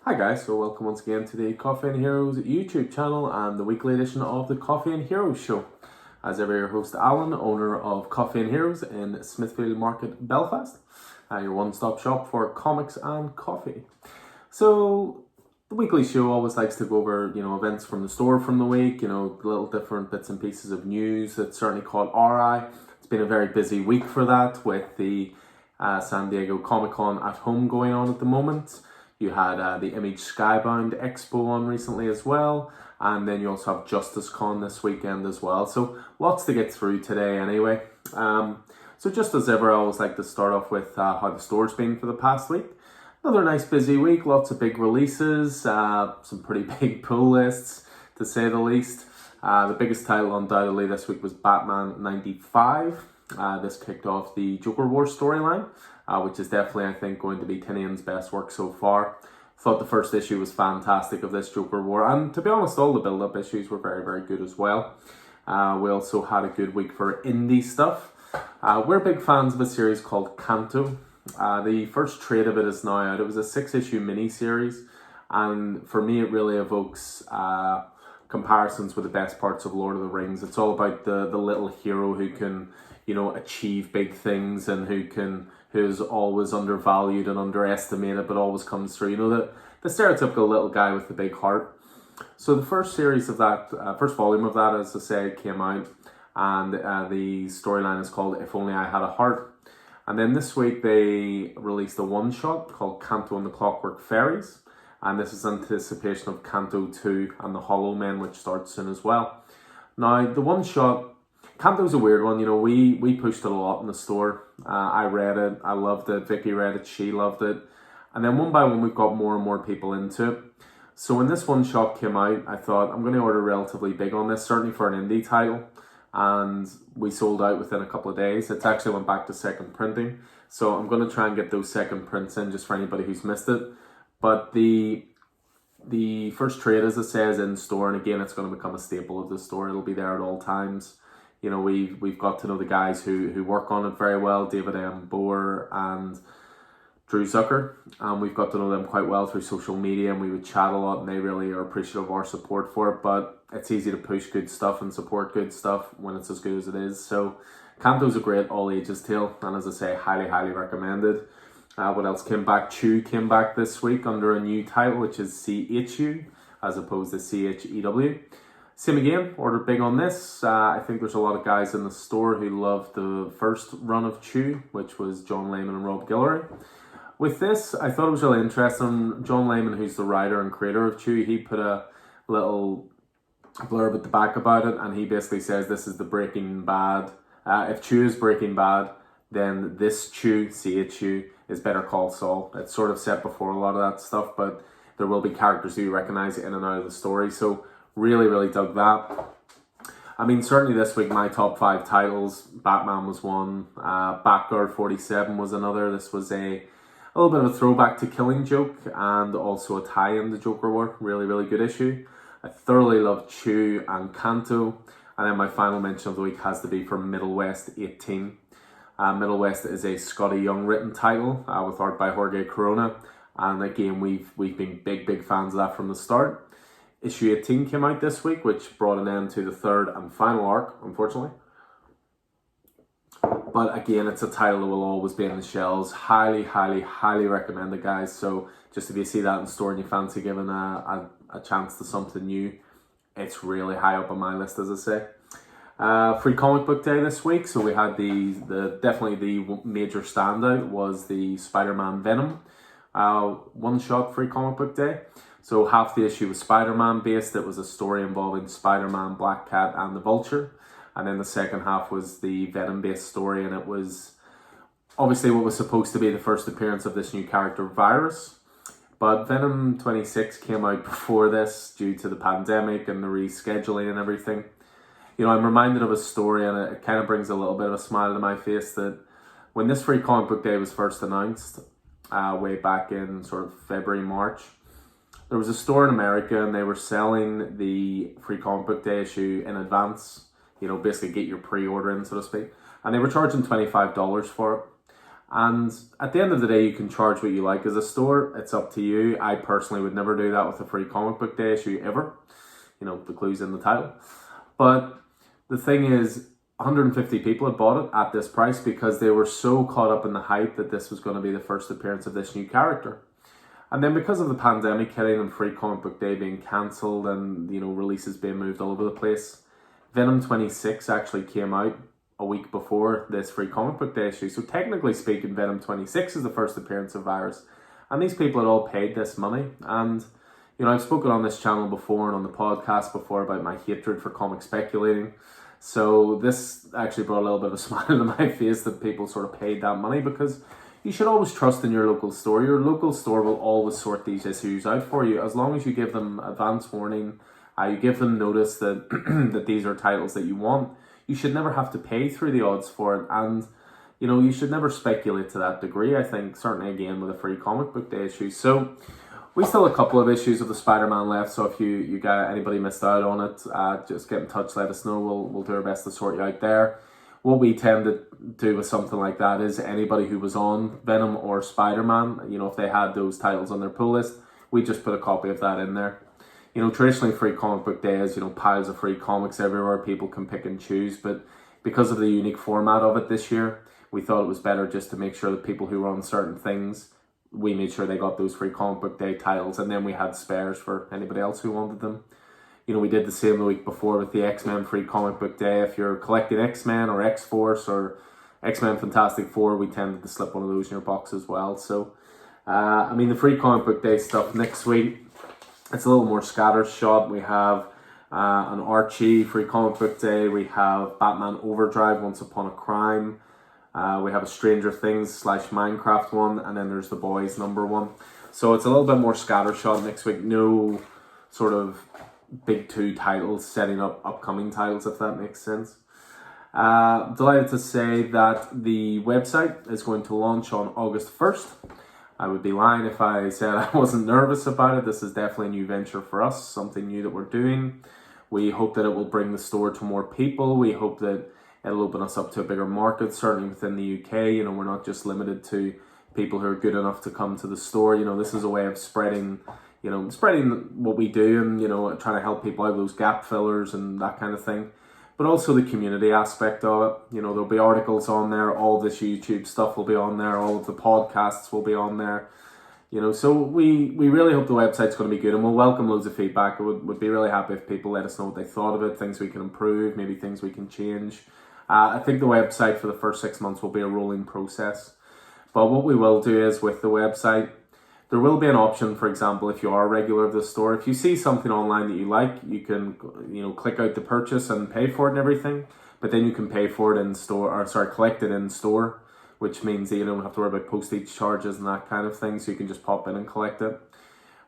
Hi guys, so welcome once again to the Coffin Heroes YouTube channel and the weekly edition of the Coffin Heroes show. As ever, your host Alan, owner of Coffin Heroes in Smithfield Market, Belfast, your one-stop shop for comics and coffee. So the weekly show always likes to go over, events from the store from the week, little different bits and pieces of news that certainly caught our eye. It's been a very busy week for that with the San Diego Comic-Con at home going on at the moment. You had the Image Skybound Expo on recently as well. And then you also have Justice Con this weekend as well. So lots to get through today anyway. So just as ever, I always like to start off with how the store's been for the past week. Another nice busy week, lots of big releases, some pretty big pull lists to say the least. The biggest title undoubtedly this week was Batman 95. This kicked off the Joker War storyline, which is definitely, I think, going to be Tinian's best work so far. Thought the first issue was fantastic of this Joker War, and to be honest, all the build-up issues were very, very good as well. We also had a good week for indie stuff. We're big fans of a series called Canto. The first trade of it is now out. It was a 6-issue mini-series, and for me it really evokes comparisons with the best parts of Lord of the Rings. It's all about the little hero who can, achieve big things and who's always undervalued and underestimated, but always comes through. The stereotypical little guy with the big heart. So the first series of that, first volume of that, as I say, came out, and the storyline is called If Only I Had a Heart. And then this week they released a one-shot called Canto and the Clockwork Fairies, and this is anticipation of Canto 2 and the Hollow Men, which starts soon as well. Now, the one-shot, Canto's a weird one. We pushed it a lot in the store. I read it, I loved it, Vicky read it, she loved it. And then one by one we've got more and more people into it. So when this one shot came out, I thought I'm going to order relatively big on this, certainly for an indie title. And we sold out within a couple of days. It's actually went back to second printing. So I'm going to try and get those second prints in just for anybody who's missed it. But the first trade, as I say, is in store. And again, it's going to become a staple of the store. It'll be there at all times. We've got to know the guys who work on it very well, David M. Boer and Drew Zucker. We've got to know them quite well through social media, and we would chat a lot, and they really are appreciative of our support for it. But it's easy to push good stuff and support good stuff when it's as good as it is. So Canto's a great all ages tale, and as I say, highly, highly recommended. What else came back? Chew came back this week under a new title, which is CHU, as opposed to CHEW. Same again, ordered big on this. I think there's a lot of guys in the store who loved the first run of Chew, which was John Layman and Rob Guillory. With this, I thought it was really interesting. John Layman, who's the writer and creator of Chew, he put a little blurb at the back about it, and he basically says this is the Breaking Bad. If Chew is Breaking Bad, then this Chew, CHU, is Better Call Saul. It's sort of set before a lot of that stuff, but there will be characters who you recognize in and out of the story. So really, really dug that. I mean, certainly this week, my top 5 titles, Batman was one, Batgirl 47 was another. This was a little bit of a throwback to Killing Joke and also a tie-in to Joker War. Really, really good issue. I thoroughly loved Chew and Canto. And then my final mention of the week has to be for Middle West 18. Middle West is a Scotty Young written title with art by Jorge Corona. And again, we've been big fans of that from the start. Issue 18 came out this week, which brought an end to the third and final arc, unfortunately. But again, it's a title that will always be in the shelves. Highly, highly, highly recommend it, guys. So just if you see that in store and you fancy giving a chance to something new, it's really high up on my list, as I say. Free Comic Book Day this week. So we had definitely the major standout was the Spider-Man Venom one-shot Free Comic Book Day. So half the issue was Spider-Man based. It was a story involving Spider-Man, Black Cat, and the Vulture. And then the second half was the Venom-based story, and it was obviously what was supposed to be the first appearance of this new character, Virus. But Venom 26 came out before this due to the pandemic and the rescheduling and everything. I'm reminded of a story, and it kind of brings a little bit of a smile to my face, that when this Free Comic Book Day was first announced, way back in sort of February, March, there was a store in America, and they were selling the Free Comic Book Day issue in advance. Basically get your pre-order in, so to speak. And they were charging $25 for it. And at the end of the day, you can charge what you like as a store. It's up to you. I personally would never do that with a free comic book day issue ever. You know, the clue's in the title. But the thing is, 150 people had bought it at this price because they were so caught up in the hype that this was going to be the first appearance of this new character. And then because of the pandemic hitting and free comic book day being cancelled and, you know, releases being moved all over the place, Venom 26 actually came out a week before this free comic book day issue. So technically speaking, Venom 26 is the first appearance of Virus. And these people had all paid this money. And, you know, I've spoken on this channel before and on the podcast before about my hatred for comic speculating. So this actually brought a little bit of a smile to my face that people sort of paid that money, because you should always trust in your local store. Your local store will always sort these issues out for you as long as you give them advance warning. You give them notice that that these are titles that you want. You should never have to pay through the odds for it, and you know, you should never speculate to that degree. I think certainly again with a free comic book day issue. So we still have a couple of issues of the Spider-Man left. So if you got anybody missed out on it, just get in touch. Let us know. We'll do our best to sort you out there. What we tend to do with something like that is anybody who was on Venom or Spider-Man, you know, if they had those titles on their pull list, we just put a copy of that in there. You know, traditionally free comic book days, you know, piles of free comics everywhere, people can pick and choose, but because of the unique format of it this year, we thought it was better just to make sure that people who were on certain things, we made sure they got those free comic book day titles, and then we had spares for anybody else who wanted them. You know, we did the same the week before with the X-Men free comic book day. If you're collecting X-Men or X-Force or X-Men Fantastic Four, we tended to slip one of those in your box as well. So, I mean, the free comic book day stuff next week, it's a little more scattershot. We have an Archie free comic book day. We have Batman Overdrive, Once Upon a Crime. We have a Stranger Things / Minecraft one. And then there's The Boys #1. So it's a little bit more scattershot next week. No sort of big two titles setting up upcoming titles, if that makes sense. Delighted to say that the website is going to launch on August 1st. I would be lying if I said I wasn't nervous about it. This is definitely a new venture for us, something new that we're doing. We hope that it will bring the store to more people. We hope that it'll open us up to a bigger market, certainly within the UK. You know, we're not just limited to people who are good enough to come to the store. You know, this is a way of spreading what we do and, you know, trying to help people out, those gap fillers and that kind of thing. But also the community aspect of it. You know, there'll be articles on there, all this YouTube stuff will be on there, all of the podcasts will be on there. You know, so we really hope the website's going to be good, and we'll welcome loads of feedback. I would be really happy if people let us know what they thought of it, things we can improve, maybe things we can change. I think the website for the first 6 months will be a rolling process. But what we will do is with the website, there will be an option, for example, if you are a regular of the store, if you see something online that you like, you can, you know, click out the purchase and pay for it and everything, but then you can pay for it in store, collect it in store, which means that you don't have to worry about postage charges and that kind of thing, so you can just pop in and collect it.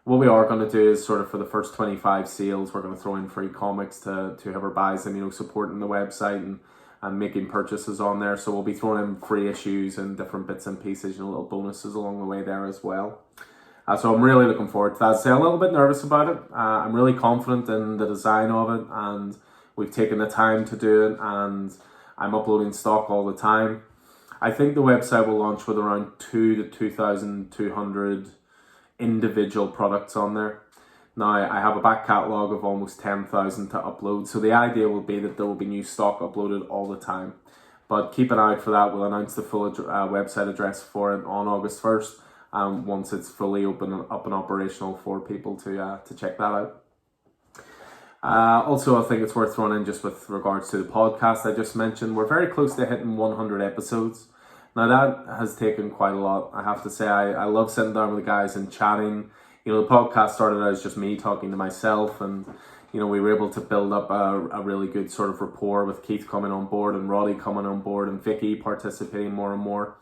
What we are going to do is sort of for the first 25 sales, we're going to throw in free comics to whoever buys them, you know, supporting the website and making purchases on there. So we'll be throwing in free issues and different bits and pieces, you know, little bonuses along the way there as well. So I'm really looking forward to that. So I'm a little bit nervous about it. I'm really confident in the design of it, and we've taken the time to do it, and I'm uploading stock all the time. I think the website will launch with around 2,000 to 2,200 individual products on there. Now, I have a back catalogue of almost 10,000 to upload, so the idea will be that there will be new stock uploaded all the time. But keep an eye out for that. We'll announce the full website address for it on August 1st. Once it's fully up and operational for people to check that out. Also, I think it's worth throwing in just with regards to the podcast I just mentioned. We're very close to hitting 100 episodes. Now that has taken quite a lot. I have to say, I love sitting down with the guys and chatting. You know, the podcast started out as just me talking to myself, and you know, we were able to build up a really good sort of rapport with Keith coming on board and Roddy coming on board and Vicky participating more and more.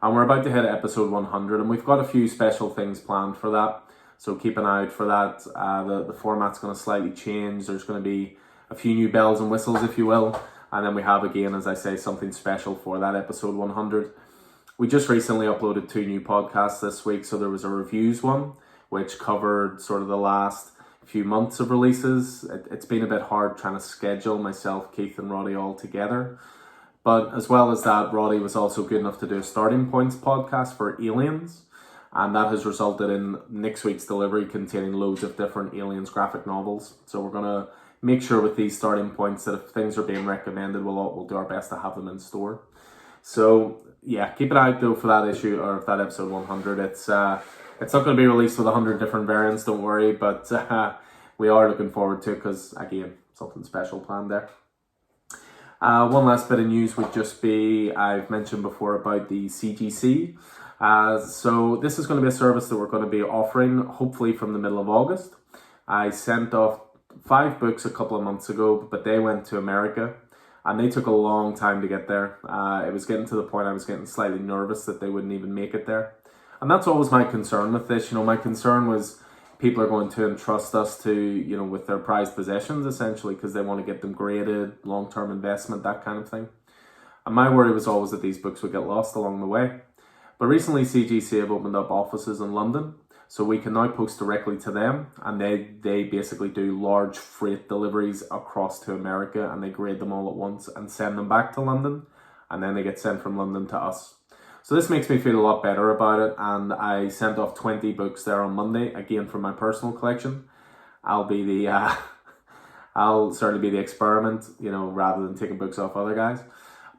And we're about to hit episode 100, and we've got a few special things planned for that. So keep an eye out for that. The format's going to slightly change. There's going to be a few new bells and whistles, if you will. And then we have, again, as I say, something special for that episode 100. We just recently uploaded 2 new podcasts this week. So there was a reviews one, which covered sort of the last few months of releases. It's been a bit hard trying to schedule myself, Keith and Roddy all together. But as well as that, Roddy was also good enough to do a Starting Points podcast for Aliens. And that has resulted in next week's delivery containing loads of different Aliens graphic novels. So we're going to make sure with these Starting Points that if things are being recommended, we'll do our best to have them in store. So yeah, keep an eye out though for that issue, or that episode 100. It's not going to be released with 100 different variants, don't worry. But we are looking forward to it because, again, something special planned there. One last bit of news would just be, I've mentioned before about the CGC. So this is going to be a service that we're going to be offering hopefully from the middle of August. I sent off 5 books a couple of months ago, but they went to America and they took a long time to get there. It was getting to the point I was getting slightly nervous that they wouldn't even make it there. And that's always my concern with this. My concern was people are going to entrust us to, with their prized possessions essentially because they want to get them graded, long-term investment, that kind of thing. And my worry was always that these books would get lost along the way. But recently CGC have opened up offices in London, so we can now post directly to them, and they basically do large freight deliveries across to America, and they grade them all at once and send them back to London, and then they get sent from London to us. So this makes me feel a lot better about it, and I sent off 20 books there on Monday, again from my personal collection. I'll certainly be the experiment, rather than taking books off other guys.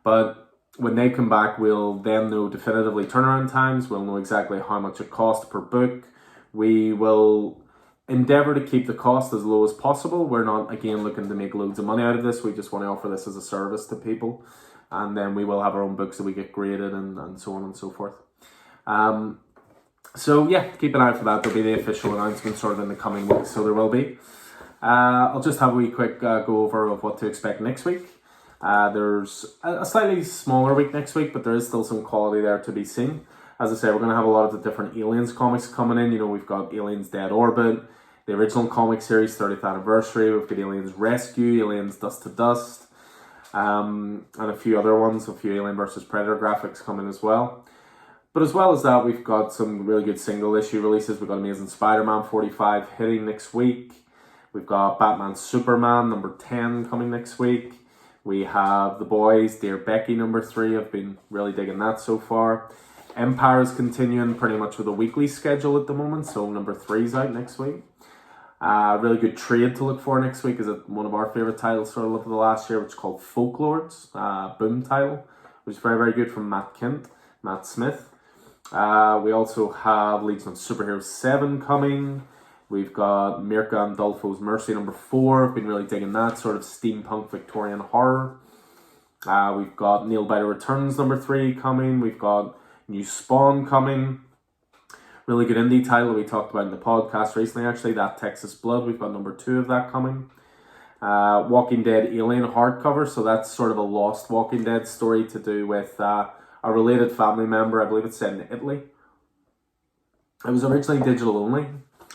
But when they come back, we'll then know definitively turnaround times. We'll know exactly how much it costs per book. We will endeavour to keep the cost as low as possible. We're not, again, looking to make loads of money out of this. We just want to offer this as a service to people. And then we will have our own books that we get graded and so on and so forth. So yeah, keep an eye for that. There'll be the official announcement sort of in the coming weeks. So there will be. I'll just have a wee quick go over of what to expect next week. There's a slightly smaller week next week, but there is still some quality there to be seen. As I say, we're going to have a lot of the different Aliens comics coming in. We've got Aliens Dead Orbit, the original comic series 30th anniversary. We've got Aliens Rescue, Aliens Dust to Dust, and a few other ones, a few Alien vs Predator graphics coming as well. But as well as that, we've got some really good single issue releases. We've got Amazing Spider-Man 45 hitting next week. We've got Batman Superman number 10 coming next week. We have The Boys, Dear Becky number 3. I've been really digging that so far. Empire is continuing pretty much with a weekly schedule at the moment, so number 3 is out next week. Really good trade to look for next week is one of our favourite titles sort of the last year, which is called Folklords, Boom title, which is very, very good from Matt Smith. We also have Legion of Superheroes 7 coming. We've got Mirka Andolfo's Mercy number 4. I've been really digging that sort of steampunk Victorian horror. We've got Nail Biter Returns number 3 coming. We've got new Spawn coming. Really good indie title we talked about in the podcast recently, actually, That Texas Blood. We've got number 2 of that coming. Walking Dead Alien hardcover. So that's sort of a lost Walking Dead story to do with a related family member. I believe it's set in Italy. It was originally digital only,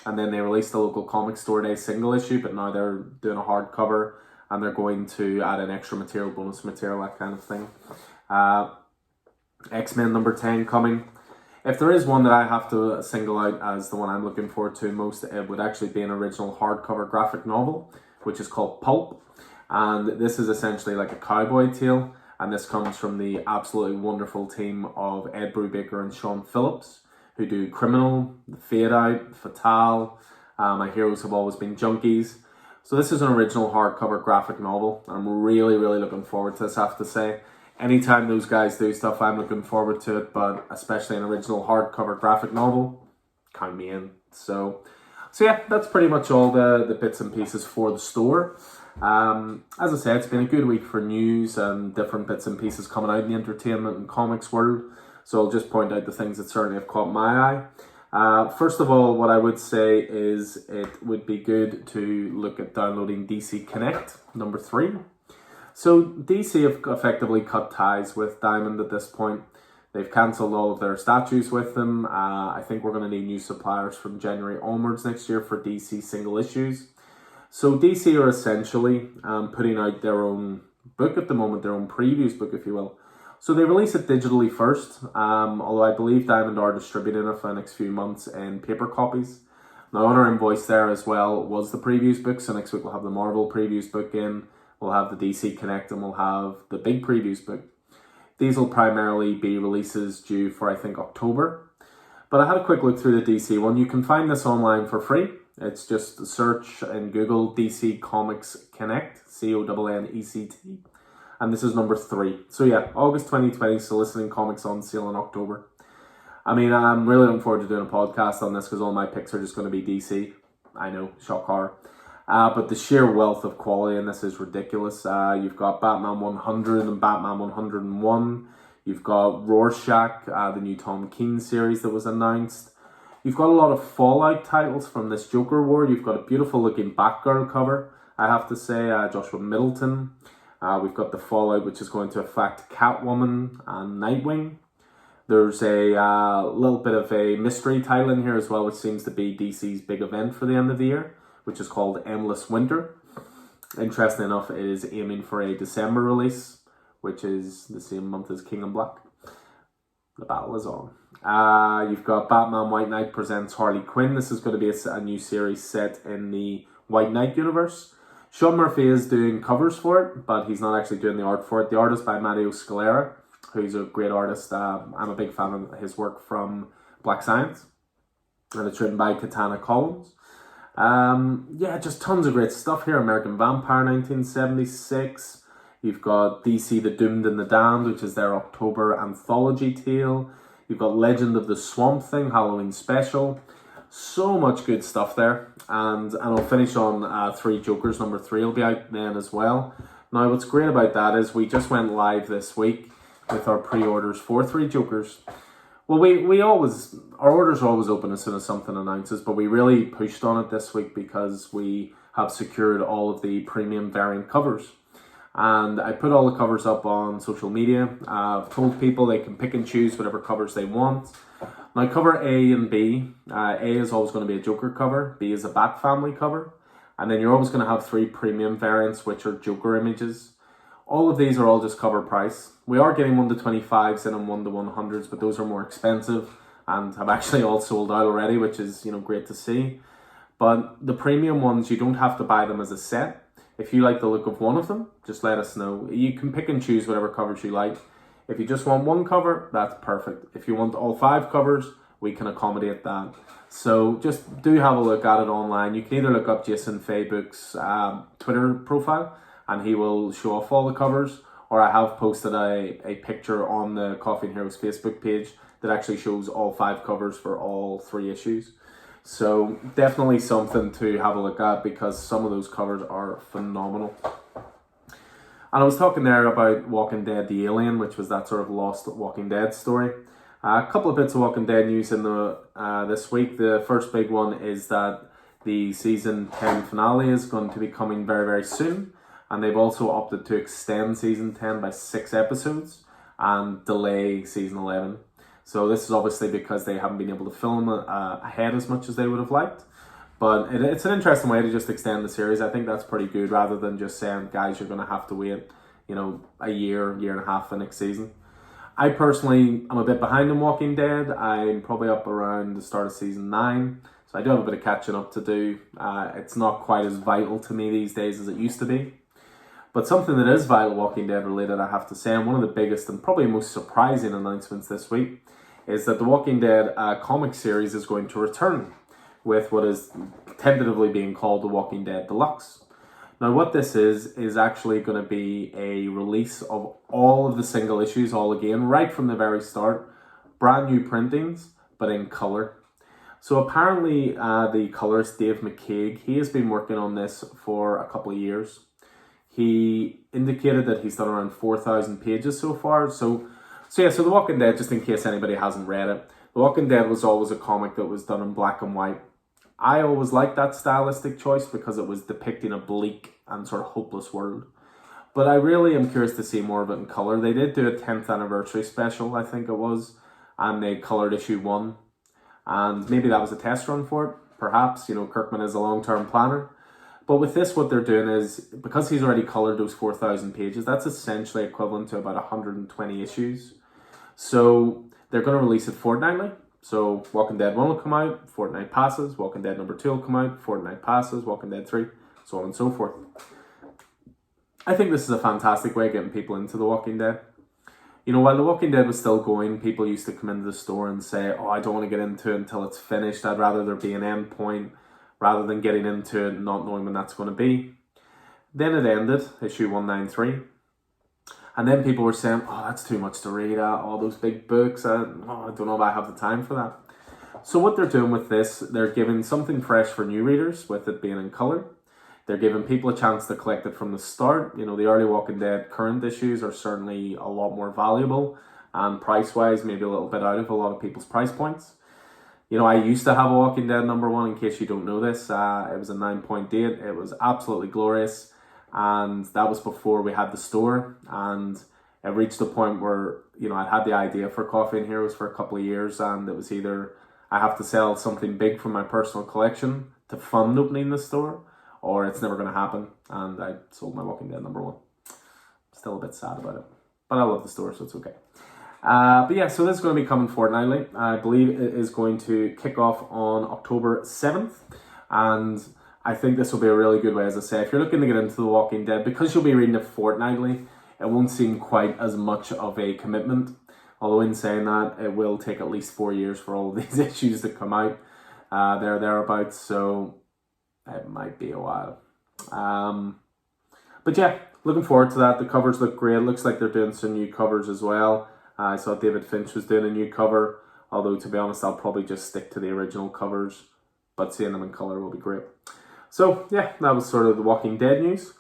and then they released the local comic store day single issue, but now they're doing a hardcover, and they're going to add in extra material, bonus material, that kind of thing. X-Men number 10 coming. If there is one that I have to single out as the one I'm looking forward to most, it would actually be an original hardcover graphic novel, which is called Pulp. And this is essentially like a cowboy tale, and this comes from the absolutely wonderful team of Ed Brubaker and Sean Phillips, who do Criminal, The Fade Out, Fatale, My Heroes Have Always Been Junkies. So this is an original hardcover graphic novel. I'm really, really looking forward to this, I have to say. Anytime those guys do stuff, I'm looking forward to it, but especially an original hardcover graphic novel, count me in. So yeah, that's pretty much all the bits and pieces for the store. As I said, it's been a good week for news and different bits and pieces coming out in the entertainment and comics world. So I'll just point out the things that certainly have caught my eye. First of all, what I would say is it would be good to look at downloading DC Connect number 3. So DC have effectively cut ties with Diamond at this point. They've cancelled all of their statues with them. I think we're going to need new suppliers from January onwards next year for DC single issues. So DC are essentially putting out their own book at the moment, their own previews book, if you will. So they release it digitally first, although I believe Diamond are distributing it for the next few months in paper copies. Now on our invoice there as well was the previews book, so next week we'll have the Marvel previews book in. We'll have the DC Connect and we'll have the big previews book. These will primarily be releases due for, I think, October. But I had a quick look through the DC one. You can find this online for free. It's just a search in Google, DC Comics Connect, CONNECT. And this is number 3. So yeah, August 2020, Soliciting Comics on sale in October. I mean, I'm really looking forward to doing a podcast on this because all my picks are just going to be DC. I know, shock horror. But the sheer wealth of quality in this is ridiculous. You've got Batman 100 and Batman 101. You've got Rorschach, the new Tom King series that was announced. You've got a lot of Fallout titles from this Joker War. You've got a beautiful looking Batgirl cover, I have to say, Joshua Middleton. We've got the Fallout, which is going to affect Catwoman and Nightwing. There's a little bit of a mystery title in here as well, which seems to be DC's big event for the end of the year, which is called Endless Winter. Interesting enough, it is aiming for a December release, which is the same month as King in Black. The battle is on. You've got Batman White Knight presents Harley Quinn. This is going to be a new series set in the White Knight universe. Sean Murphy is doing covers for it, but he's not actually doing the art for it. The art is by Matteo Scalera, who's a great artist. I'm a big fan of his work from Black Science. And it's written by Katana Collins. Yeah, just tons of great stuff here. American Vampire 1976. You've got DC The Doomed and the Damned, which is their October anthology tale. You've got Legend of the Swamp Thing, Halloween special. So much good stuff there. And I'll finish on 3 Jokers. Number 3 will be out then as well. Now, what's great about that is we just went live this week with our pre-orders for 3 Jokers. Well, our orders are always open as soon as something announces, but we really pushed on it this week because we have secured all of the premium variant covers. And I put all the covers up on social media. I've told people they can pick and choose whatever covers they want. Now, cover A and B. A is always going to be a Joker cover. B is a Bat Family cover. And then you're always going to have 3 premium variants, which are Joker images. All of these are all just cover price. We are getting 1-25s and 1-100s, but those are more expensive and have actually all sold out already, which is, great to see. But the premium ones, you don't have to buy them as a set. If you like the look of one of them, just let us know. You can pick and choose whatever covers you like. If you just want one cover, that's perfect. If you want all 5 covers, we can accommodate that. So just do have a look at it online. You can either look up Jason Faybook's Twitter profile, and he will show off all the covers, or I have posted a picture on the Coffin Heroes Facebook page that actually shows all 5 covers for all 3 issues. So definitely something to have a look at because some of those covers are phenomenal. And I was talking there about Walking Dead The Alien, which was that sort of lost Walking Dead story. A couple of bits of Walking Dead news in the this week. The first big one is that the season 10 finale is going to be coming very, very soon. And they've also opted to extend season 10 by 6 episodes and delay season 11. So this is obviously because they haven't been able to film ahead as much as they would have liked. But it's an interesting way to just extend the series. I think that's pretty good rather than just saying, guys, you're going to have to wait, a year and a half for next season. I personally am a bit behind in Walking Dead. I'm probably up around the start of season 9. So I do have a bit of catching up to do. It's not quite as vital to me these days as it used to be. But something that is vital Walking Dead related, I have to say, and one of the biggest and probably most surprising announcements this week is that the Walking Dead comic series is going to return with what is tentatively being called The Walking Dead Deluxe. Now what this is actually going to be a release of all of the single issues all again, right from the very start, brand new printings, but in colour. So apparently the colorist Dave McCaig, he has been working on this for a couple of years. He indicated that he's done around 4,000 pages so far. So The Walking Dead, just in case anybody hasn't read it, The Walking Dead was always a comic that was done in black and white. I always liked that stylistic choice because it was depicting a bleak and sort of hopeless world. But I really am curious to see more of it in colour. They did do a 10th anniversary special, I think it was, and they coloured issue 1. And maybe that was a test run for it. Perhaps, Kirkman is a long-term planner. But with this, what they're doing is, because he's already coloured those 4,000 pages, that's essentially equivalent to about 120 issues. So they're going to release it fortnightly. So Walking Dead 1 will come out, fortnight passes, Walking Dead number 2 will come out, fortnight passes, Walking Dead 3, so on and so forth. I think this is a fantastic way of getting people into The Walking Dead. You know, while The Walking Dead was still going, people used to come into the store and say, oh, I don't want to get into it until it's finished. I'd rather there be an end point rather than getting into it and not knowing when that's going to be. Then it ended, issue 193. And then people were saying, oh, that's too much to read, all those big books. I don't know if I have the time for that. So what they're doing with this, they're giving something fresh for new readers, with it being in colour. They're giving people a chance to collect it from the start. You know, the early Walking Dead current issues are certainly a lot more valuable, and price-wise, maybe a little bit out of a lot of people's price points. You know, I used to have a Walking Dead #1, in case you don't know this. It was a 9.8. It was absolutely glorious, and that was before we had the store. And it reached a point where, you know, I had the idea for Coffin Heroes for a couple of years, and it was either I have to sell something big from my personal collection to fund opening the store, or it's never going to happen. And I sold my Walking Dead #1. Still a bit sad about it, but I love the store, so it's okay. But yeah, so this is going to be coming fortnightly. I believe it is going to kick off on October 7th. And I think this will be a really good way, as I say, if you're looking to get into The Walking Dead, because you'll be reading it fortnightly, it won't seem quite as much of a commitment. Although in saying that, it will take at least 4 years for all of these issues to come out. Thereabouts, so it might be a while. But yeah, looking forward to that. The covers look great. Looks like they're doing some new covers as well. I saw David Finch was doing a new cover, although to be honest, I'll probably just stick to the original covers, but seeing them in colour will be great. So yeah, that was sort of the Walking Dead news.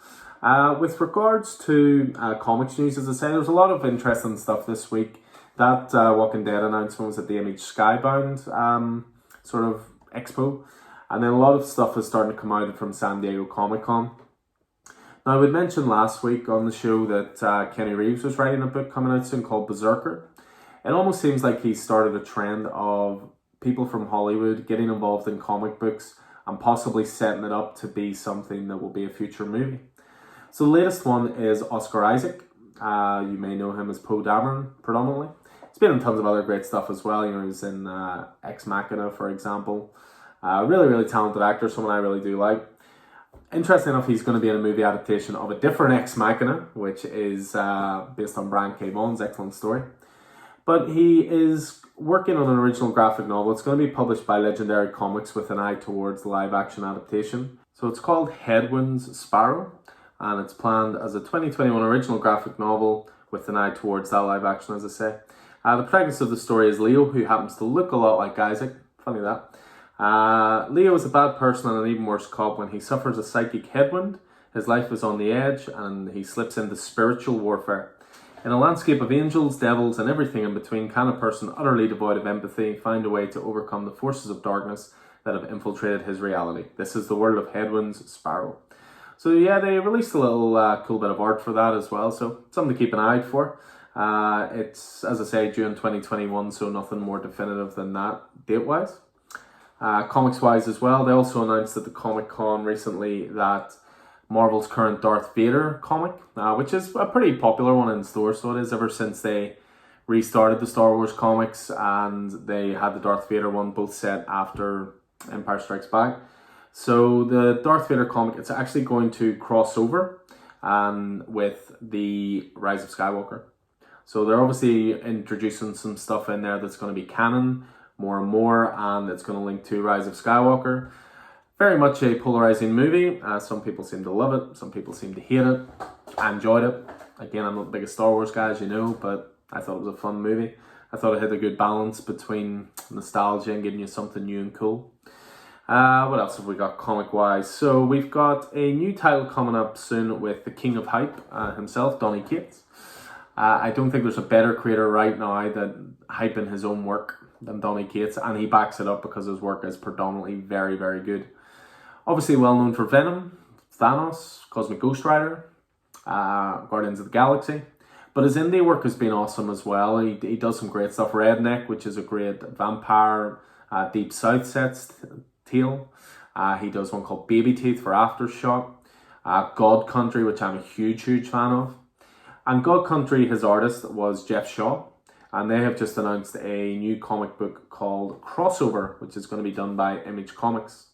With regards to comics news, as I say, there's a lot of interesting stuff this week. That Walking Dead announcement was at the Image Skybound sort of expo, and then a lot of stuff is starting to come out from San Diego Comic-Con. Now, we'd mentioned last week on the show that Kenny Reeves was writing a book coming out soon called Berserker. It almost seems like he started a trend of people from Hollywood getting involved in comic books and possibly setting it up to be something that will be a future movie. So the latest one is Oscar Isaac. You may know him as Poe Dameron predominantly. He's been in tons of other great stuff as well. You know, he's in Ex Machina, for example. Really, really talented actor, someone I really do like. Interesting enough, he's going to be in a movie adaptation of a different Ex Machina, which is based on Brian K. Vaughan's excellent story. But he is working on an original graphic novel. It's going to be published by Legendary Comics with an eye towards the live-action adaptation. So it's called Headwind's Sparrow, and it's planned as a 2021 original graphic novel with an eye towards that live-action, as I say. The protagonist of the story is Leo, who happens to look a lot like Isaac. Funny that. Leo is a bad person and an even worse cop when he suffers a psychic headwind. His life is on the edge and he slips into spiritual warfare. In a landscape of angels, devils, and everything in between, can a person utterly devoid of empathy find a way to overcome the forces of darkness that have infiltrated his reality? This is the world of Headwind's Sparrow. So yeah, they released a little cool bit of art for that as well, so something to keep an eye out for. It's, as I say, June 2021, so nothing more definitive than that date-wise. Comics-wise as well, they also announced at the Comic-Con recently that Marvel's current Darth Vader comic, which is a pretty popular one in store, so it is ever since they restarted the Star Wars comics and they had the Darth Vader one both set after Empire Strikes Back. So the Darth Vader comic, it's actually going to cross over with the Rise of Skywalker. So they're obviously introducing some stuff in there that's going to be canon more and more, and it's going to link to Rise of Skywalker. Very much a polarizing movie. Some people seem to love it, some people seem to hate it. I enjoyed it. Again, I'm not the biggest Star Wars guy, as you know, but I thought it was a fun movie. I thought it had a good balance between nostalgia and giving you something new and cool. What else have we got comic-wise? So we've got a new title coming up soon with the King of Hype himself, Donny Cates. I don't think there's a better creator right now that hyping his own work than Donny Cates, and he backs it up because his work is predominantly very, very good. Obviously well known for Venom, Thanos, Cosmic Ghost Rider, Guardians of the Galaxy. But his indie work has been awesome as well. He does some great stuff. Redneck, which is a great vampire, Deep South sets tale. He does one called Baby Teeth for Aftershock. God Country, which I'm a huge, huge fan of. And God Country, his artist was Jeff Shaw. And they have just announced a new comic book called Crossover, which is going to be done by Image Comics.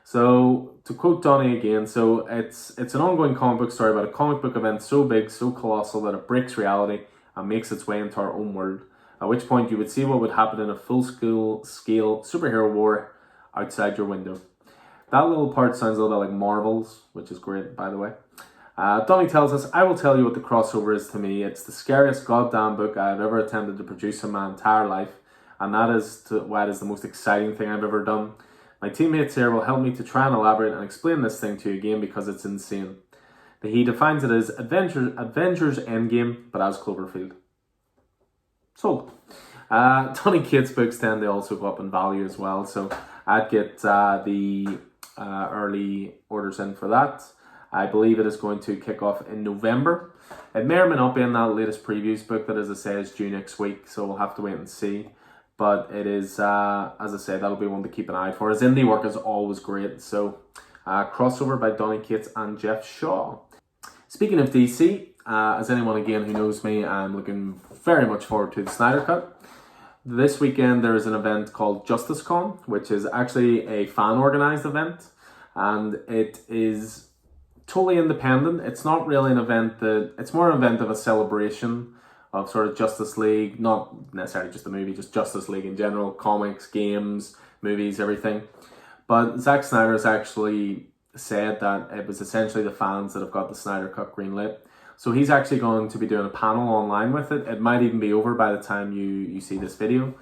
So, to quote Donny again, so it's an ongoing comic book story about a comic book event so big, so colossal that it breaks reality and makes its way into our own world, at which point you would see what would happen in a full-scale superhero war outside your window. That little part sounds a little bit like Marvels, which is great, by the way. Donny tells us, I will tell you what the crossover is to me. It's the scariest goddamn book I have ever attempted to produce in my entire life, and that is why it is the most exciting thing I've ever done. My teammates here will help me to try and elaborate and explain this thing to you again because it's insane. He defines it as Avengers Endgame, but as Cloverfield. Sold. Donny Cates books tend to also go up in value as well, so I'd get the early orders in for that. I believe it is going to kick off in November. It may or may not be in that latest previews book that, as I say, is due next week, so we'll have to wait and see. But it is, as I say, that'll be one to keep an eye for. His indie work is always great, so crossover by Donny Cates and Jeff Shaw. Speaking of DC, as anyone again who knows me, I'm looking very much forward to the Snyder Cut. This weekend there is an event called JusticeCon, which is actually a fan-organised event, and it is totally independent. It's not really an event it's more an event of a celebration of sort of Justice League, not necessarily just the movie, just Justice League in general, comics, games, movies, everything. But Zack Snyder has actually said that it was essentially the fans that have got the Snyder Cut greenlit. So he's actually going to be doing a panel online with it. It might even be over by the time you see this video.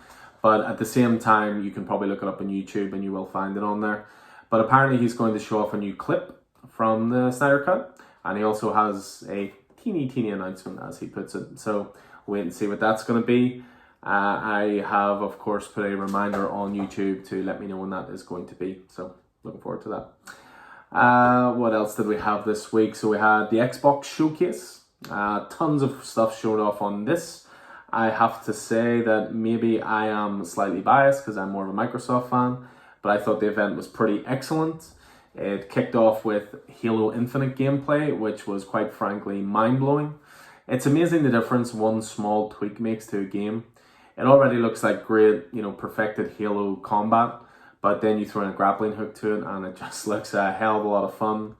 But at the same time, you can probably look it up on YouTube and you will find it on there. But apparently he's going to show off a new clip from the Snyder Cut, and he also has a teeny announcement, as he puts it, so wait and see what that's going to be. I have of course put a reminder on YouTube to let me know when that is going to be, so looking forward to that. What else did we have this week? So we had the Xbox showcase, tons of stuff showed off on this. I have to say that maybe I am slightly biased because I'm more of a Microsoft fan, but I thought the event was pretty excellent. It kicked off with Halo Infinite gameplay, which was quite frankly mind-blowing. It's amazing the difference one small tweak makes to a game. It already looks like great, perfected Halo combat, but then you throw in a grappling hook to it and it just looks a hell of a lot of fun.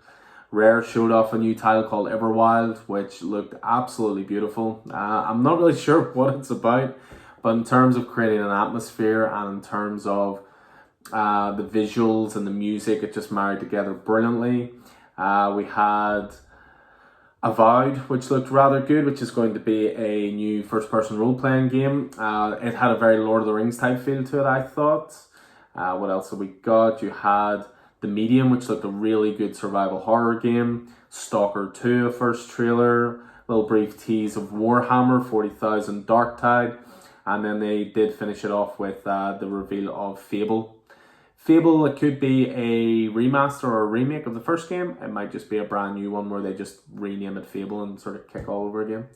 Rare showed off a new title called Everwild, which looked absolutely beautiful. I'm not really sure what it's about, but in terms of creating an atmosphere and in terms of the visuals and the music, it just married together brilliantly. We had Avowed, which looked rather good, which is going to be a new first-person role-playing game. It had a very Lord of the Rings type feel to it, I thought. What else have we got? You had The Medium, which looked a really good survival horror game. Stalker 2, a first trailer. A little brief tease of Warhammer 40,000 Darktide. And then they did finish it off with the reveal of Fable. Fable, it could be a remaster or a remake of the first game. It might just be a brand new one where they just rename it Fable and sort of kick all over again.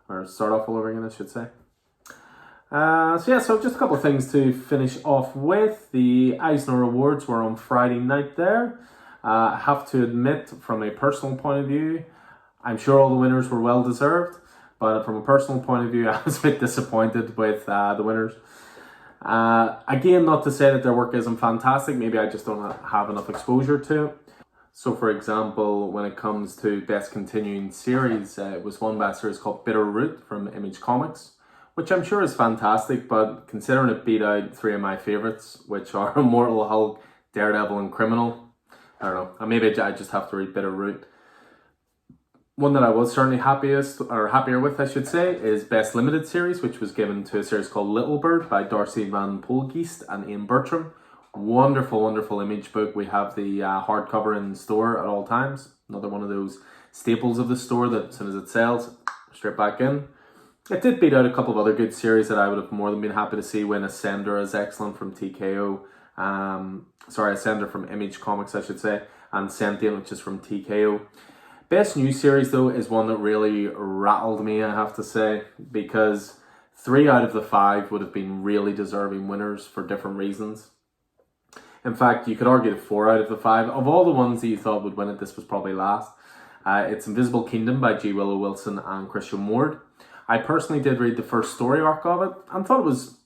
Or start off all over again, I should say. So just a couple of things to finish off with. The Eisner Awards were on Friday night there. I have to admit, from a personal point of view, I'm sure all the winners were well deserved. But from a personal point of view, I was a bit disappointed with the winners. Again, not to say that their work isn't fantastic, maybe I just don't have enough exposure to it. So for example, when it comes to Best Continuing Series, it was won by a series called Bitter Root from Image Comics, which I'm sure is fantastic, but considering it beat out three of my favourites, which are Immortal Hulk, Daredevil and Criminal, I don't know, maybe I just have to read Bitter Root. One that I was certainly happier with, I should say, is Best Limited Series, which was given to a series called Little Bird by Darcy Van Poelgeest and Ian Bertram. Wonderful, wonderful image book. We have the hardcover in the store at all times. Another one of those staples of the store that as soon as it sells, straight back in. It did beat out a couple of other good series that I would have more than been happy to see win. Ascender is excellent from TKO. Ascender from Image Comics, I should say. And Sentient, which is from TKO. Best New Series, though, is one that really rattled me, I have to say, because 3 out of the 5 would have been really deserving winners for different reasons. In fact, you could argue that 4 out of the 5, of all the ones that you thought would win it, this was probably last. It's Invisible Kingdom by G. Willow Wilson and Christian Ward. I personally did read the first story arc of it and thought it was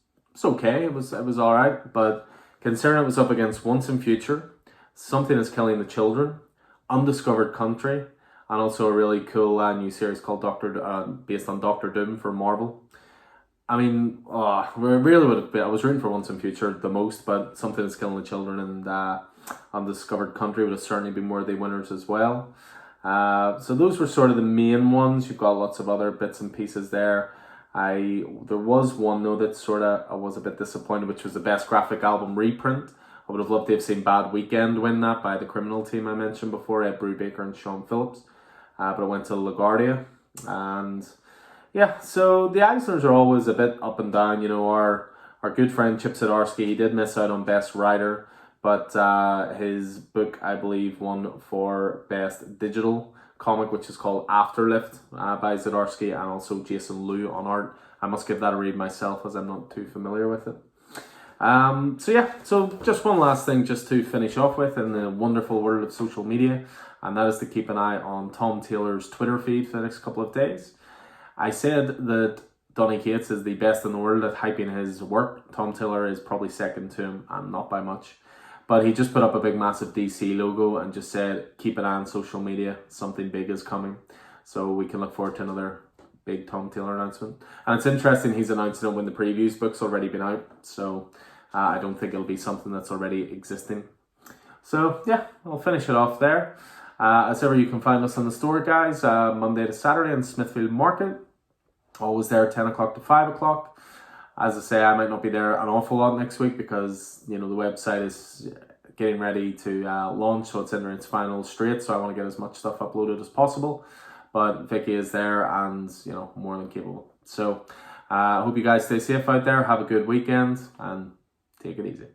okay, it was alright, but considering it was up against Once and Future, Something is Killing the Children, Undiscovered Country, and also a really cool new series called based on Doctor Doom for Marvel. I mean, really would have been, I was rooting for Once and Future the most, but Something That's Killing the Children and Undiscovered Country would have certainly been worthy winners as well. So those were sort of the main ones. You've got lots of other bits and pieces there. There was one though that sort of I was a bit disappointed, which was the Best Graphic Album Reprint. I would have loved to have seen Bad Weekend win that by the Criminal team I mentioned before, Ed Brubaker and Sean Phillips. But it went to LaGuardia. And yeah, so the Eisners are always a bit up and down. You know, our good friend Chip Zdarsky, he did miss out on Best Writer, but his book, I believe, won for Best Digital Comic, which is called Afterlift by Zdarsky, and also Jason Liu on art. I must give that a read myself as I'm not too familiar with it. So just one last thing just to finish off with in the wonderful world of social media, and that is to keep an eye on Tom Taylor's Twitter feed for the next couple of days. I said that Donny Cates is the best in the world at hyping his work. Tom Taylor is probably second to him, and not by much. But he just put up a big massive DC logo and just said, keep an eye on social media, something big is coming. So we can look forward to another big Tom Taylor announcement. And it's interesting, he's announcing it when the previews book's already been out. So I don't think it'll be something that's already existing. So yeah, I'll finish it off there. As ever, you can find us on the store, guys, Monday to Saturday in Smithfield Market. Always there 10 o'clock to 5 o'clock. As I say, I might not be there an awful lot next week because, you know, the website is getting ready to launch, so it's in its final straight, so I want to get as much stuff uploaded as possible. But Vicky is there and, you know, more than capable. So I hope you guys stay safe out there, have a good weekend, and take it easy.